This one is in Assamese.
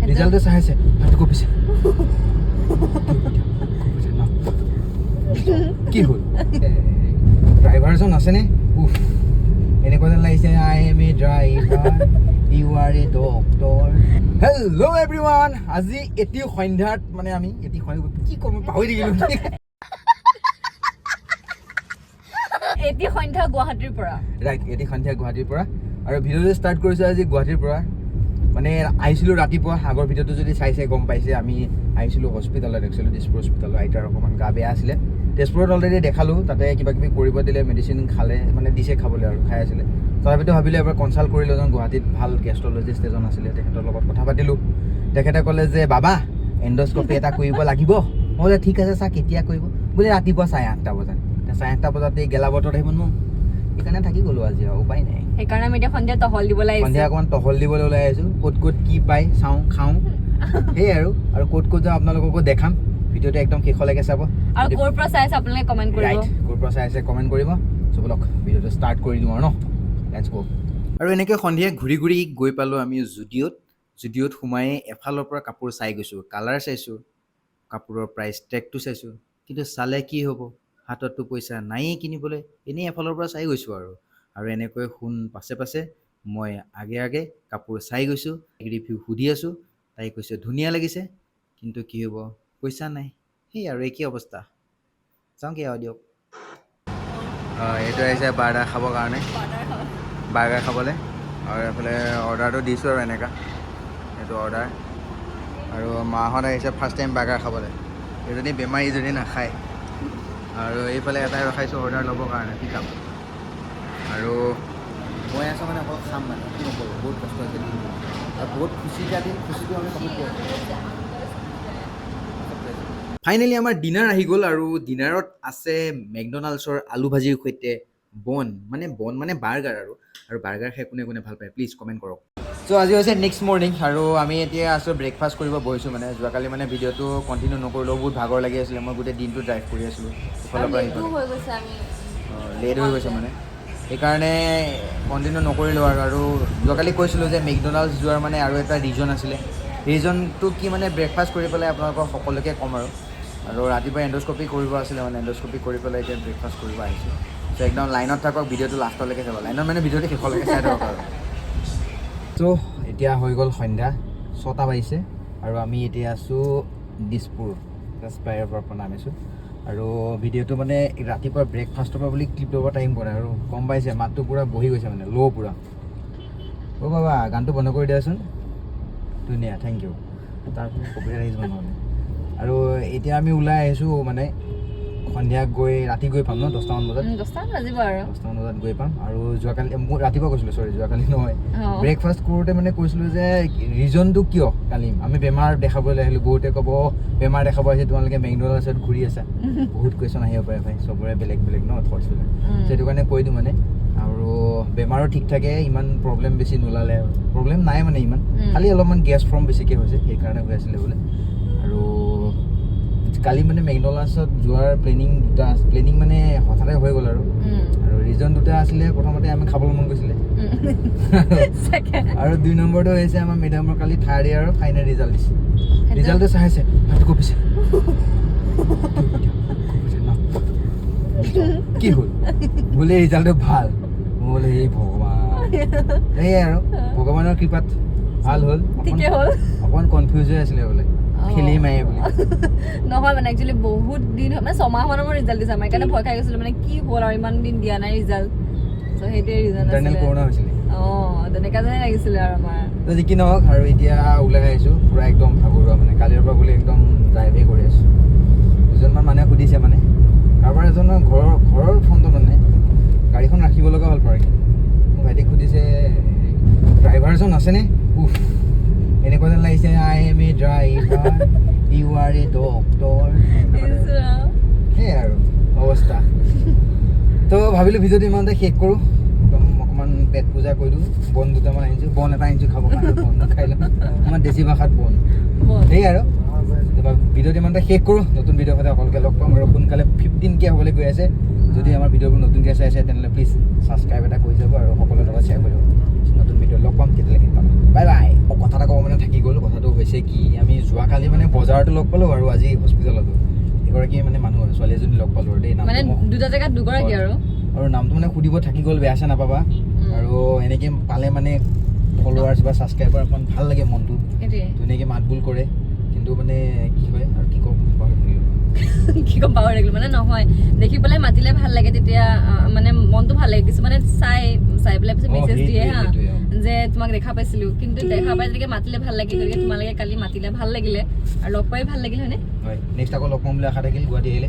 ৰিজাল্টটো চাইছে হাতটো কপিছে কি হ'ল ড্ৰাইভাৰজন আছেনে উফ এনেকুৱা যেন লাগিছে I am a driver you are a doctor hello' everyone আজি এটি সন্ধ্যাত মানে আমি এটি কি ক'ম পাহৰি থাকিলোঁ এটি সন্ধ্যা গুৱাহাটীৰ পৰা ৰাইট এটি সন্ধ্যা গুৱাহাটীৰ পৰা আৰু ভিডিঅ'টো ষ্টাৰ্ট কৰিছোঁ আজি গুৱাহাটীৰ পৰা মানে আহিছিলোঁ ৰাতিপুৱা আগৰ ভিডিঅ'টো যদি চাইছে গম পাইছে আমি আহিছিলোঁ হস্পিটেলত একচুৱেলি তেজপুৰ হস্পিটেলত আইতাৰ অকণমান গা বেয়া আছিলে তেজপুৰত অলৰেডি দেখালোঁ তাতে কিবা কিবি কৰিব দিলে মেডিচিন খালে মানে দিছে খাবলৈ আৰু খাই আছিলে তথাপিতো ভাবিলোঁ এবাৰ কনচাল্ট কৰিলোঁ এজন গুৱাহাটীত ভাল গেষ্ট্ৰলজিষ্ট এজন আছিলে তেখেতৰ লগত কথা পাতিলোঁ তেখেতে ক'লে যে বাবা এণ্ডস্কপি এটা কৰিব লাগিব মই বোলে ঠিক আছে ছাৰ কেতিয়া কৰিব বোলে ৰাতিপুৱা 8:30 বজাত 8:30 বজাতে গেলা বতৰত আহিব নোৱাৰোঁ সেইকাৰণে থাকি গ'লোঁ আজি আৰু উপায় নাই সেইকাৰণে আমি এতিয়া সন্ধিয়া টহল দিবলৈ আহিছোঁ সন্ধিয়া অকণমান টহল দিবলৈ ওলাই আহিছোঁ ক'ত কি পায় চাওঁ খাওঁ সেয়ে আৰু ক'ত যাওঁ আপোনালোককো দেখাম ভিডিঅ'টো একদম শেষলৈকে চাব আৰু ক'ৰ পৰা চাই আছে আপোনালোকে কমেণ্ট কৰিব ৰাইট ক'ৰ পৰা চাই আছে কমেণ্ট কৰিব চ' ব'লক ভিডিঅ'টো ষ্টাৰ্ট কৰি দিওঁ আৰু ন লেটছ গো আৰু এনেকৈ সন্ধিয়া ঘূৰি গৈ পালোঁ আমি জুডিঅ'ত সোমাই এফালৰ পৰা কাপোৰ চাই গৈছোঁ কালাৰ চাইছোঁ কাপোৰৰ প্ৰাইচ টেগটো চাইছোঁ কিন্তু চালে কি হ'ব হাতততো পইচা নায়েই কিনিবলৈ এনেই এফালৰ পৰা চাই গৈছোঁ আৰু এনেকৈ শুন পাছে মই আগে কাপোৰ চাই গৈছোঁ ৰিভিউ সুধি আছোঁ তাই কৈছে ধুনীয়া লাগিছে কিন্তু কি হ'ব পইচা নাই সেই আৰু একেই অৱস্থা চাওঁ কি আৰু দিয়ক এইটো আহিছে বাৰ্গাৰ খাবৰ কাৰণে বাৰ্গাৰ খাবলৈ আৰু এইফালে অৰ্ডাৰটো দিছোঁ আৰু এনেকুৱা এইটো অৰ্ডাৰ আৰু মাহঁত আহিছে ফাৰ্ষ্ট টাইম বাৰ্গাৰ খাবলৈ এজনী বেমাৰী যদি নাখায় আৰু এইফালে এটাই ৰখাইছোঁ অৰ্ডাৰ ল'বৰ কাৰণে কি কাম আৰু মই আছোঁ মানে অকল খাম মানে কি নকৰোঁ বহুত কষ্ট হৈছে দিনটো আৰু বহুত খুচিটো আমি কমপ্লিট কৰিছোঁ ফাইনেলি আমাৰ ডিনাৰ আহি গ'ল আৰু ডিনাৰত আছে মেকডনাল্ডছৰ আলু ভাজিৰ সৈতে বন মানে বাৰ্গাৰ আৰু বাৰ্গাৰ খাই কোনে ভাল পায় প্লিজ কমেণ্ট কৰক চ' আজি হৈছে নেক্সট মৰ্ণিং আৰু আমি এতিয়া আছোঁ ব্ৰেকফাষ্ট কৰিব বহিছোঁ মানে যোৱাকালি মানে ভিডিঅ'টো কণ্টিনিউ নকৰিলেও বহুত ভাগৰ লাগি আছিলে মই গোটেই দিনটো ড্ৰাইভ কৰি আছিলোঁ ইফালৰ পৰা লেট হৈ গৈছে মানে সেইকাৰণে কণ্টিনিউ নকৰিলোঁ আৰু যোৱাকালি কৈছিলোঁ যে মেকডনাল্ডছ যোৱাৰ মানে আৰু এটা ৰিজন আছিলে ৰিজনটো কি মানে ব্ৰেকফাষ্ট কৰি পেলাই আপোনালোকৰ সকলোকে ক'ম আৰু ৰাতিপুৱা এণ্ডস্কপি কৰিব আছিলে মানে এণ্ডস্কপি কৰি পেলাই এতিয়া ব্ৰেকফাষ্ট কৰিব আহিছোঁ চ' একদম লাইনত থাকক ভিডিঅ'টো লাষ্টলৈকে চাব লাইনত মানে ভিডিঅ'টো শেষলৈকে চাই থাকক আৰু চ' এতিয়া হৈ গ'ল সন্ধ্যা 6টা বাজিছে আৰু আমি এতিয়া আছোঁ দিছপুৰ তেজপাইৰ পৰা নামিছোঁ আৰু ভিডিঅ'টো মানে ৰাতিপুৱা ব্ৰেকফাষ্টৰ পৰা বুলি ক্লিপ ল'ব টাইম পোৱা নাই আৰু গম পাইছে মাতটো পূৰা বহি গৈছে মানে ল' পূৰা অ' বাবা গানটো বন্ধ কৰি দিয়াচোন ধুনীয়া থেংক ইউ তাৰপিছত কপিৰাইট আহিছোঁ নহ'লে আৰু এতিয়া আমি ওলাই আহিছোঁ মানে সন্ধিয়া ৰাতি গৈ পাম ন 10টামান বজাত 10টামান বাজিব আৰু 10টামান বজাত গৈ পাম আৰু যোৱাকালি মই ৰাতিপুৱা কৈছিলোঁ যোৱাকালি নহয় ব্ৰেকফাষ্ট কৰোঁতে মানে কৈছিলোঁ যে ৰিজনটো কিয় কালি আমি বেমাৰ দেখাবলৈ আহিলোঁ বহুতে ক'ব বেমাৰ দেখাব আহিছে তোমালোকে মেকডনাল্ডছত ঘূৰি আছা বহুত কুৱেশ্যন আহিব পাৰে ভাই চবৰে বেলেগ ন থটছবিলাক সেইটো কাৰণে কৈ দিওঁ মানে আৰু বেমাৰো ঠিক থাকে ইমান প্ৰব্লেম বেছি নোলালে প্ৰব্লেম নাই মানে ইমান খালি অলপমান গেছ ফৰ্ম বেছিকৈ হৈছে সেইকাৰণে হৈ আছিলে বোলে আৰু কালি মানে মেকডনাল্ডছত যোৱাৰ প্লেনিং মানে হঠাতে হৈ গ'ল আৰু ৰিজন দুটা আছিলে প্ৰথমতে আমি খাবলৈ মন গৈছিলে আৰু 2 নম্বৰটো হৈছে আমাৰ মেডামৰ কালি থাৰ্ড ইয়াৰৰ ফাইনেল ৰিজাল্ট দিছে ৰিজাল্টটো চাইছে হাতটো কপিছে কি হ'ল বোলে ৰিজাল্টটো ভাল মই বোলে এই ভগৱান সেয়াই আৰু ভগৱানৰ কৃপাত ভাল হ'ল অকণমান কনফিউজ হৈ আছিলে বোলে খেলি মাৰে বুলি নহয় মানে একচুৱেলি বহুত দিন মানে 6 মাহমানৰ মোৰ ৰিজাল্ট দিছে আমাৰ সেইকাৰণে ভয় খাই গৈছিলোঁ মানে কি হ'ল আৰু ইমান দিন দিয়া নাই ৰিজাল্ট চ' সেইটোৱে ৰিজন ইণ্টাৰনেল কৰোণা হৈছিলে তেনেকুৱা যেনে লাগিছিলে আৰু আমাৰ তো যি কি নহওক আৰু এতিয়া ওলাই আহিছোঁ পূৰা একদম ভাগৰুৱা মানে কালিৰ পৰা বোলে একদম ড্ৰাইভেই কৰি আছোঁ দুজনমান মানুহে সুধিছে মানে কাৰোবাৰ এজনৰ ঘৰৰ ফোনটো মানে গাড়ীখন ৰাখিব লগা হ'ল পাৰ্কিং মোৰ ভাইটিক সুধিছে ড্ৰাইভাৰজন আছেনে উফ এনেকুৱা যেন লাগিছে I am a driver you are a doctor সেয়াই আৰু অৱস্থা তো ভাবিলোঁ ভিডিঅ'টো ইমানতে শেষ কৰোঁ একদম অকণমান পেট পূজা কৰি দিওঁ বন দুটামান আনিছোঁ বন এটা আনিছোঁ খাবৰ কাৰণে বন খাই ল'ম আমাৰ দেশী ভাষাত বন সেয়াই আৰু ভিডিঅ'টো ইমানতে শেষ কৰোঁ নতুন ভিডিঅ'ৰ সৈতে সকলোকে লগ পাম আৰু সোনকালে 15K হ'বলৈ গৈ আছে যদি আমাৰ ভিডিঅ'বোৰ নতুনকৈ চাই আছে তেনেহ'লে প্লিজ ছাবস্ক্ৰাইব এটা কৰি যাব আৰু সকলোৰে লগত শ্বেয়াৰ কৰিব নতুন ভিডিঅ' লগ পাম কেতিয়ালৈকে পাম বাই বাই কথা এটা ক'ব মানে থাকি গ'ল কথাটো হৈছে হৈছে কি আমি যোৱাকালি মানে বজাৰতো লগ পালোঁ আৰু আজি হস্পিটেলতো এগৰাকী মানে মানুহ ছোৱালী এজনী লগ পালোঁ আৰু দেই মানে দুটা জেগাত দুগৰাকী আৰু নামটো মানে সুধিব থাকি গ'ল বেয়া চেয়া নাপাবা আৰু এনেকৈ পালে মানে ফলোৱাৰ্ছ বা ছাবস্ক্ৰাইবাৰ অকণ ভাল লাগে মনটো ধুনীয়াকৈ মাত বোল কৰে কিন্তু মানে কি হয় আৰু কি ক'ম কি ক'ম পাহৰি থাকিলোঁ মানে নহয় দেখি পেলাই মাতিলে ভাল লাগে তেতিয়া মানে মনটো ভাল লাগে কিছুমানে চাই পেলাই পিছত মেছেজ দিয়ে হা যে তোমাক দেখা পাইছিলোঁ কিন্তু দেখা পাই তেনেকৈ মাতিলে ভাল লাগে গতিকে তোমালোকে কালি মাতিলে ভাল লাগিলে আৰু লগ পাই ভাল লাগিল হয়নে হয় নেক্সট আকৌ লগ পাম বুলি আশা থাকিল গুৱাহাটী আহিলে